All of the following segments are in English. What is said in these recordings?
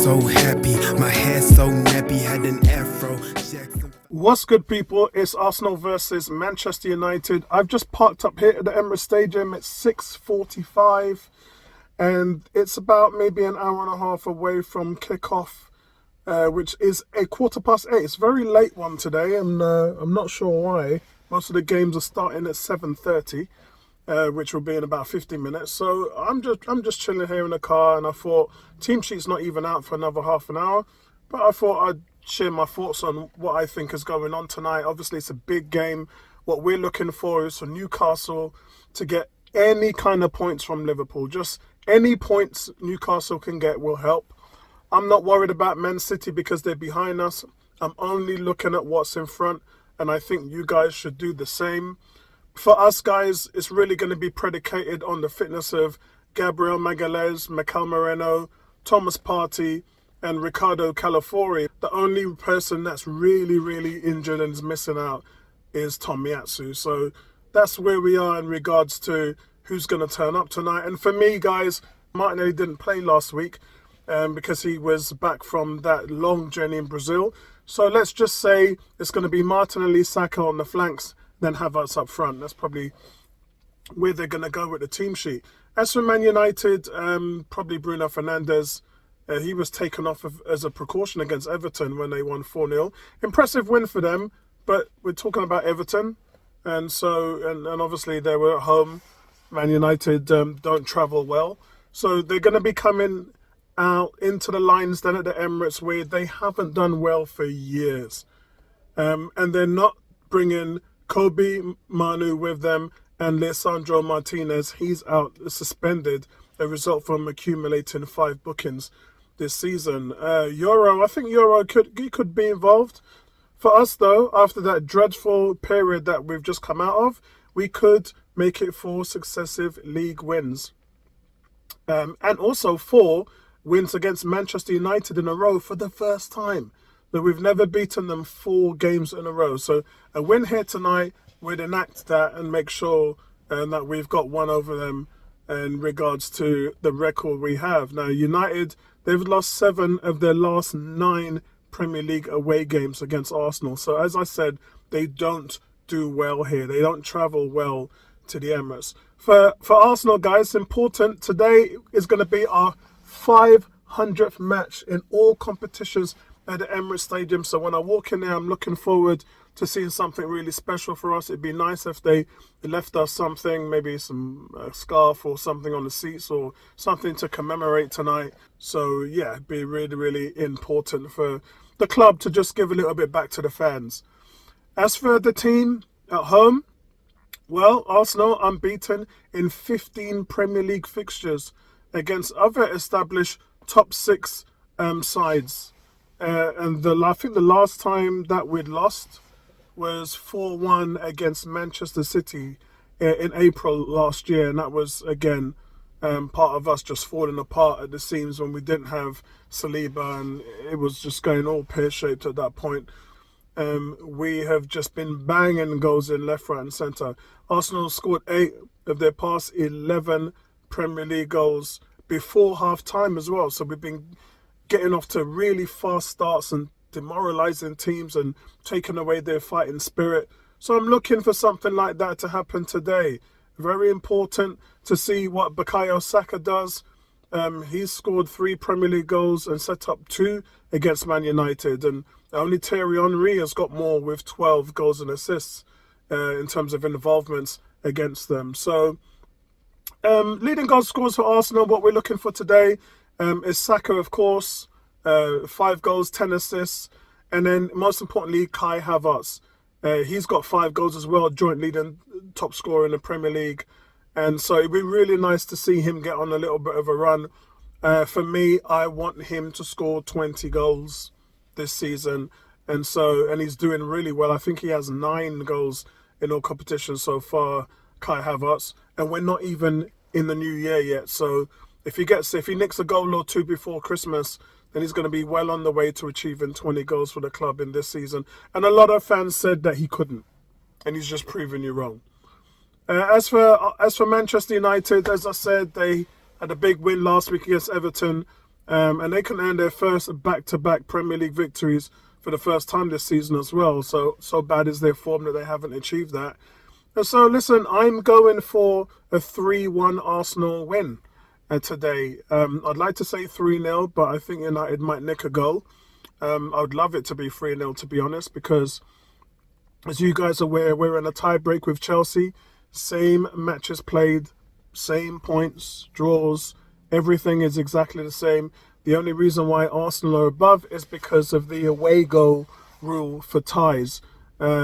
so happy, my hair so nappy, had an afro. What's good, people? It's Arsenal versus Manchester United. I've just parked up here at the Emirates Stadium at 6:45, and it's about maybe an hour and a half away from kickoff, which is a 8:15. It's a very late one today, and I'm not sure why. Most of the games are starting at 7:30. Which will be in about 50 minutes. So I'm just chilling here in the car, and I thought team sheet's not even out for another half an hour, but I thought I'd share my thoughts on what I think is going on tonight. Obviously, it's a big game. What we're looking for is for Newcastle to get any kind of points from Liverpool. Just any points Newcastle can get will help. I'm not worried about Man City because they're behind us. I'm only looking at what's in front, and I think you guys should do the same. For us guys, it's really going to be predicated on the fitness of Gabriel Magalhaes, Mikel Moreno, Thomas Partey, and Ricardo Calafiori. The only person that's really injured and is missing out is Tomiyasu. So that's where we are in regards to who's going to turn up tonight. And for me, guys, Martinelli didn't play last week because he was back from that long journey in Brazil. So let's just say it's going to be Martinelli, Saka on the flanks, then Havertz up front. That's probably where they're going to go with the team sheet. As for Man United, probably Bruno Fernandes. He was taken off as a precaution against Everton when they won 4-0. Impressive win for them, but we're talking about Everton. And obviously they were at home. Man United don't travel well. So they're going to be coming out into the lines then at the Emirates where they haven't done well for years. And they're not bringing Kobe Manu with them, and Lisandro Martinez, he's out suspended, a result from accumulating 5 bookings this season. I think Euro could be involved. For us though, after that dreadful period that we've just come out of, we could make it 4 successive league wins. And also 4 wins against Manchester United in a row for the first time. But we've never beaten them 4 games in a row. So a win here tonight would enact that and make sure that we've got one over them in regards to the record we have. Now, United, they've lost 7 of their last 9 Premier League away games against Arsenal. So as I said, they don't do well here. They don't travel well to the Emirates. For Arsenal, guys, important. Today is going to be our 500th match in all competitions at the Emirates Stadium. So when I walk in there, I'm looking forward to seeing something really special for us. It'd be nice if they left us something, maybe some scarf or something on the seats or something to commemorate tonight. So yeah, it'd be really important for the club to just give a little bit back to the fans. As for the team at home, well, Arsenal unbeaten in 15 Premier League fixtures against other established top 6 sides. And I think the last time that we'd lost was 4-1 against Manchester City in April last year. And that was, again, part of us just falling apart at the seams when we didn't have Saliba, and it was just going all pear-shaped at that point. We have just been banging goals in left, right and centre. Arsenal scored 8 of their past 11 Premier League goals before half-time as well. So we've been getting off to really fast starts and demoralising teams and taking away their fighting spirit. So I'm looking for something like that to happen today. Very important to see what Bukayo Saka does. He's scored 3 Premier League goals and set up 2 against Man United. And only Thierry Henry has got more with 12 goals and assists in terms of involvements against them. So leading goal scorers for Arsenal, what we're looking for today is Saka, of course, 5 goals, 10 assists, and then most importantly, Kai Havertz. He's got 5 goals as well, joint leading top scorer in the Premier League, and so it'd be really nice to see him get on a little bit of a run. For me, I want him to score 20 goals this season, and he's doing really well. I think he has 9 goals in all competitions so far, Kai Havertz, and we're not even in the new year yet. So if he nicks a goal or 2 before Christmas, then he's going to be well on the way to achieving 20 goals for the club in this season. And a lot of fans said that he couldn't, and he's just proven you wrong. As for Manchester United, as I said, they had a big win last week against Everton. and they can earn their first back-to-back Premier League victories for the first time this season as well. So bad is their form that they haven't achieved that. And so listen, I'm going for a 3-1 Arsenal win today. I'd like to say 3-0, but I think United might nick a goal. I would love it to be 3-0, to be honest, because as you guys are aware, we're in a tie break with Chelsea. Same matches played, same points, draws, everything is exactly the same. The only reason why Arsenal are above is because of the away goal rule for ties.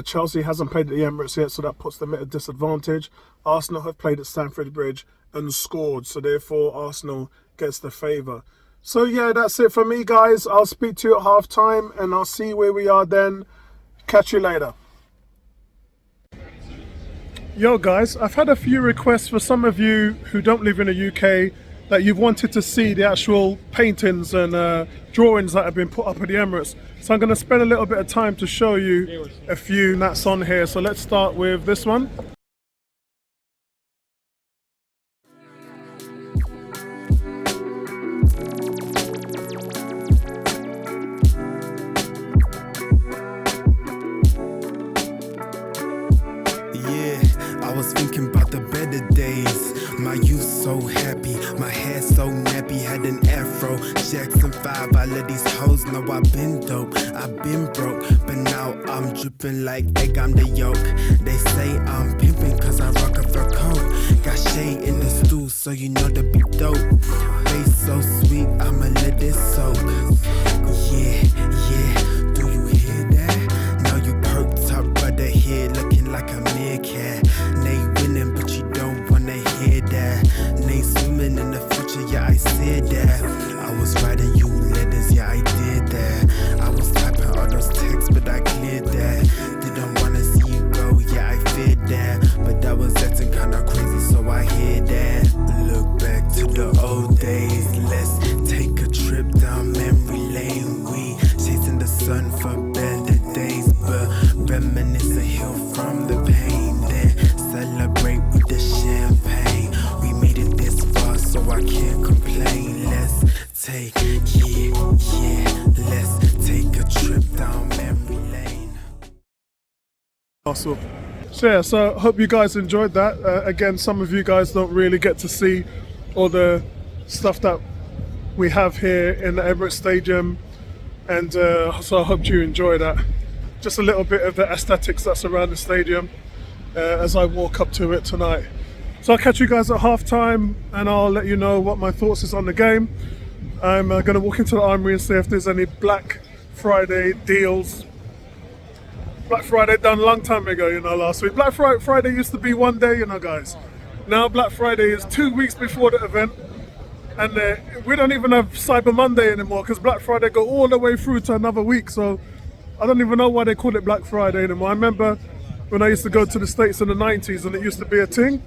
Chelsea hasn't played at the Emirates yet, so that puts them at a disadvantage. Arsenal have played at Stamford Bridge and scored, so therefore Arsenal gets the favour. So yeah, that's it for me, guys. I'll speak to you at half time and I'll see where we are then. Catch you later. Yo guys, I've had a few requests for some of you who don't live in the UK that you've wanted to see the actual paintings and drawings that have been put up at the Emirates. So I'm going to spend a little bit of time to show you a few that's on here. So let's start with this one. I was thinking about the better days. My youth so happy, my hair so nappy, had an afro. Jackson 5, I let these hoes know I've been dope, I've been broke, but now I'm dripping like egg, I'm the yolk. They say I'm pimping cause I rock a fur coat. Got shade in the stew, so you know the beat dope. Face so sweet, I'ma let it soak. Yeah, yeah, do you hear that? Now you perked up, brother here, looking like a meerkat. They winning, but you don't wanna hear that. They swimming in the future, yeah, I said that. I was writing you letters, yeah, I did that. I was typing all those texts, but I cleared that. Didn't wanna see you go, yeah, I feared that. But that was acting kinda crazy, so I hear that. Look back to the old days, let's take a trip down memory lane. We chasing the sun for better days, but reminisce a hill from the pain. Then celebrate with the champagne. We made it this far, so I can't complain. Let's take, let's take a trip down memory lane. Awesome. So yeah, so hope you guys enjoyed that. Again, some of you guys don't really get to see all the stuff that we have here in the Emirates Stadium, and so I hope you enjoy that. Just a little bit of the aesthetics that's around the stadium as I walk up to it tonight. So I'll catch you guys at half time and I'll let you know what my thoughts is on the game. I'm going to walk into the Armory and see if there's any Black Friday deals. Black Friday done a long time ago, last week. Black Friday used to be one day, guys. Now Black Friday is 2 weeks before the event, and we don't even have Cyber Monday anymore because Black Friday go all the way through to another week. So I don't even know why they call it Black Friday anymore. I remember when I used to go to the States in the 90s and it used to be a thing,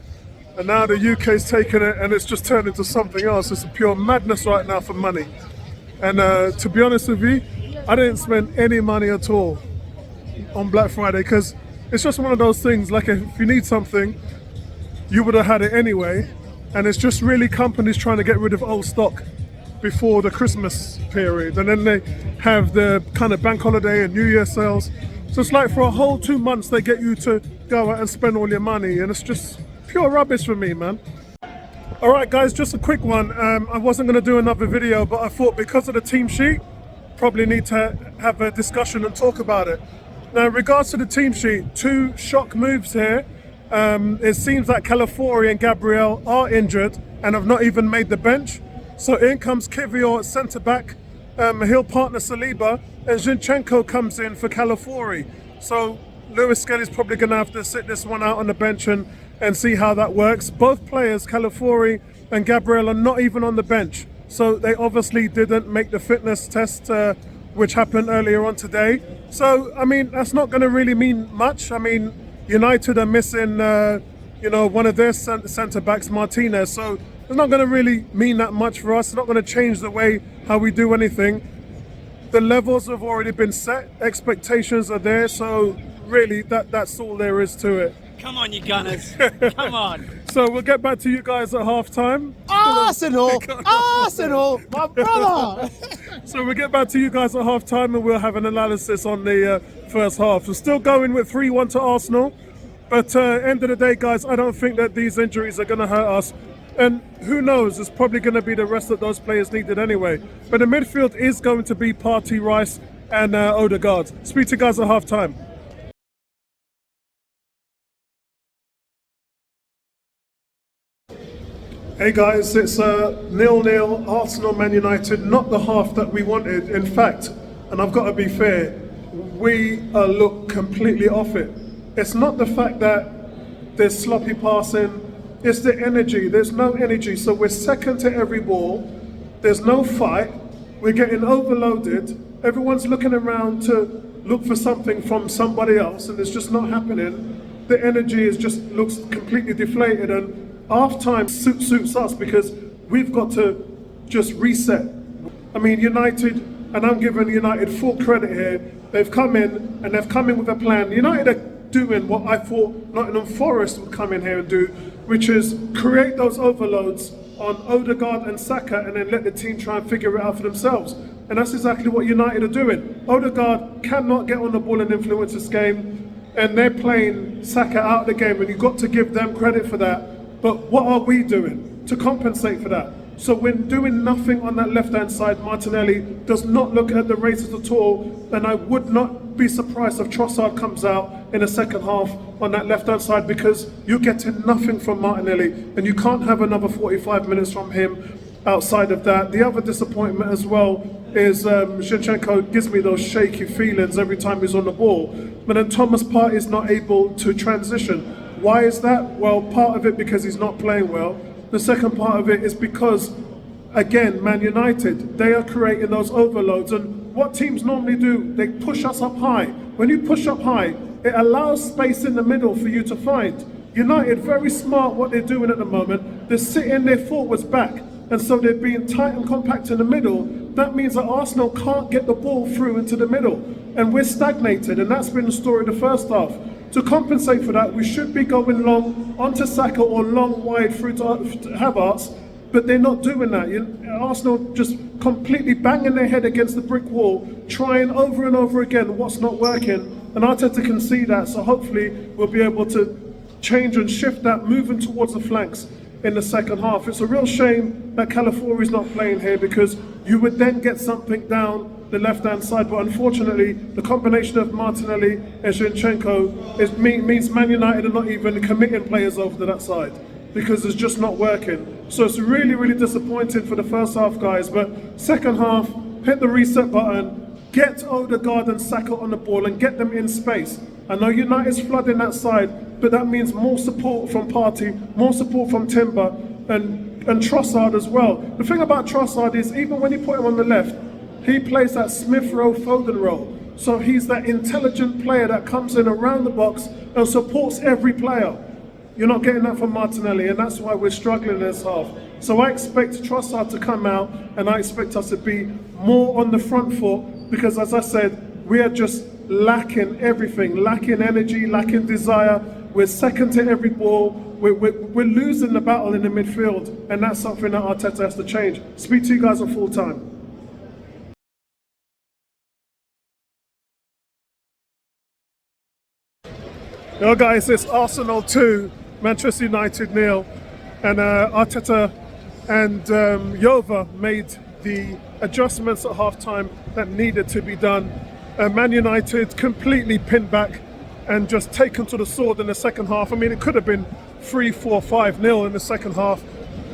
and now the UK's taken it and it's just turned into something else. It's a pure madness right now for money. And to be honest with you, I didn't spend any money at all on Black Friday because it's just one of those things, like if you need something, you would have had it anyway, and it's just really companies trying to get rid of old stock before the Christmas period, and then they have the kind of bank holiday and New Year sales. So it's like for a whole 2 months they get you to go out and spend all your money, and it's just pure rubbish for me, man. Alright guys, just a quick one. I wasn't going to do another video, but I thought because of the team sheet, probably need to have a discussion and talk about it. Now in regards to the team sheet, 2 shock moves here. It seems that Calafiori and Gabriel are injured and have not even made the bench. So in comes Kivior at centre-back, he'll partner Saliba, and Zinchenko comes in for Calafiori. So Lewis Skelly's probably going to have to sit this one out on the bench and see how that works. Both players, Calafiori and Gabriel, are not even on the bench. So they obviously didn't make the fitness test, which happened earlier on today. So, I mean, that's not going to really mean much. I mean, United are missing, one of their centre-backs, Martinez. So it's not going to really mean that much for us. It's not going to change the way how we do anything. The levels have already been set. Expectations are there. So really, that's all there is to it. Come on, you Gunners. Come on. So we'll get back to you guys at half time. Arsenal, Arsenal, my brother. So we'll get back to you guys at half time and we'll have an analysis on the first half. We're still going with 3-1 to Arsenal. But end of the day, guys, I don't think that these injuries are going to hurt us. And who knows, it's probably going to be the rest that those players needed anyway. But the midfield is going to be Partey, Rice and Odegaard. Speak to you guys at half time. Hey guys, it's 0-0 Arsenal Man United, not the half that we wanted. In fact, and I've got to be fair, we look completely off it. It's not the fact that there's sloppy passing, it's the energy. There's no energy, so we're second to every ball. There's no fight. We're getting overloaded. Everyone's looking around to look for something from somebody else, and it's just not happening. The energy looks completely deflated, and half-time suits us because we've got to just reset. I mean, United, and I'm giving United full credit here, they've come in and they've come in with a plan. United are doing what I thought Nottingham Forest would come in here and do, which is create those overloads on Odegaard and Saka and then let the team try and figure it out for themselves. And that's exactly what United are doing. Odegaard cannot get on the ball and influence this game, and they're playing Saka out of the game, and you've got to give them credit for that. But what are we doing to compensate for that? So we're doing nothing on that left-hand side. Martinelli does not look at the races at all, and I would not be surprised if Trossard comes out in the second half on that left-hand side, because you're getting nothing from Martinelli, and you can't have another 45 minutes from him outside of that. The other disappointment as well is Zinchenko gives me those shaky feelings every time he's on the ball, but then Thomas Partey is not able to transition. Why is that? Well, part of it because he's not playing well. The second part of it is because, again, Man United, they are creating those overloads. And what teams normally do, they push us up high. When you push up high, it allows space in the middle for you to find. United, very smart what they're doing at the moment. They're sitting their forwards back. And so they're being tight and compact in the middle. That means that Arsenal can't get the ball through into the middle. And we're stagnated. And that's been the story of the first half. To compensate for that, we should be going long onto Saka or long wide through to Havertz, but they're not doing that. Arsenal just completely banging their head against the brick wall, trying over and over again what's not working, and Arteta can see that, so hopefully we'll be able to change and shift that, moving towards the flanks in the second half. It's a real shame that Calafiori's not playing here, because you would then get something down the left-hand side, but unfortunately the combination of Martinelli and Zinchenko means Man United are not even committing players over to that side, because it's just not working. So it's really, really disappointing for the first half, guys, but second half, hit the reset button, get Odegaard and Saka on the ball and get them in space. I know United's flooding that side, but that means more support from Partey, more support from Timber and Trossard as well. The thing about Trossard is, even when you put him on the left, he plays that Smith Rowe Foden role. So he's that intelligent player that comes in around the box and supports every player. You're not getting that from Martinelli, and that's why we're struggling this half. So I expect Trossard to come out, and I expect us to be more on the front foot, because as I said, we are just lacking everything, lacking energy, lacking desire. We're second to every ball. We're losing the battle in the midfield, and that's something that Arteta has to change. Speak to you guys at full time. Yo guys, it's Arsenal 2, Manchester United 0, and Arteta and Jova made the adjustments at half-time that needed to be done. Man United completely pinned back and just taken to the sword in the second half. I mean, it could have been 3-4, 5-0 in the second half.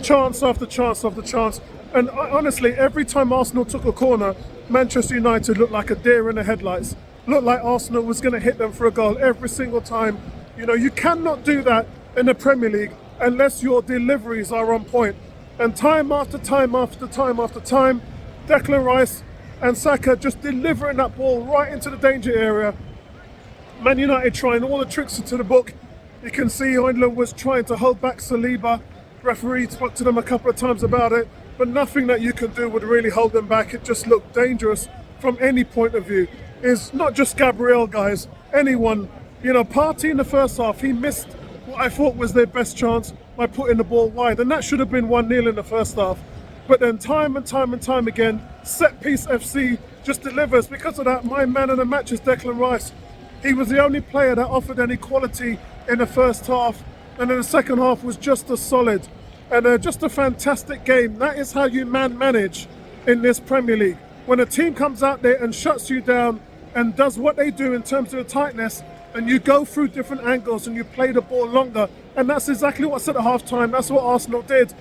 Chance after chance after chance. And honestly, every time Arsenal took a corner, Manchester United looked like a deer in the headlights. Looked like Arsenal was going to hit them for a goal every single time. You know, you cannot do that in the Premier League unless your deliveries are on point. And time after time after time after time, Declan Rice and Saka just delivering that ball right into the danger area. Man United trying all the tricks into the book. You can see Højlund was trying to hold back Saliba. Referee spoke to them a couple of times about it, but nothing that you can do would really hold them back. It just looked dangerous from any point of view. It's not just Gabriel, guys. Anyone, you know, Partey in the first half, he missed what I thought was their best chance by putting the ball wide. And that should have been 1-0 in the first half. But then time and time again, Set Piece FC just delivers. Because of that, my man of the match is Declan Rice. He was the only player that offered any quality in the first half. And then the second half was just as solid. And just a fantastic game. That is how you manage in this Premier League. When a team comes out there and shuts you down and does what they do in terms of the tightness, and you go through different angles and you play the ball longer. And that's exactly what's at the half-time. That's what Arsenal did.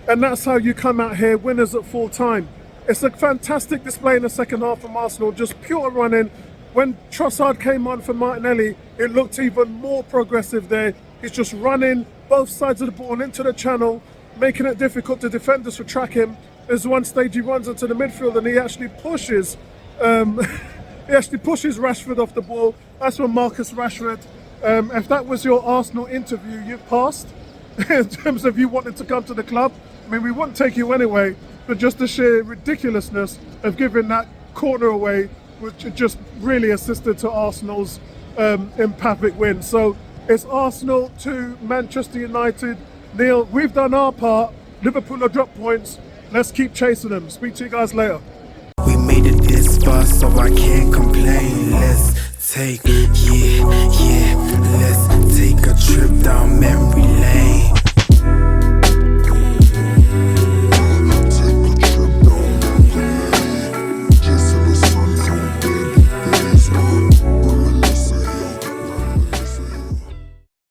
And that's how you come out here winners at full time. It's a fantastic display in the second half from Arsenal, just pure running. When Trossard came on for Martinelli, it looked even more progressive there. He's just running both sides of the ball into the channel, making it difficult to defenders to track him. There's one stage he runs into the midfield and he actually pushes Rashford off the ball. That's from Marcus Rashford. If that was your Arsenal interview, you've passed in terms of you wanting to come to the club. I mean, we wouldn't take you anyway, but just the sheer ridiculousness of giving that corner away, which just really assisted to Arsenal's emphatic win. So it's Arsenal to Manchester United. Neil, we've done our part. Liverpool have dropped points. Let's keep chasing them. Speak to you guys later. We made it this far, so I can't complain. Let's take a trip down memory lane.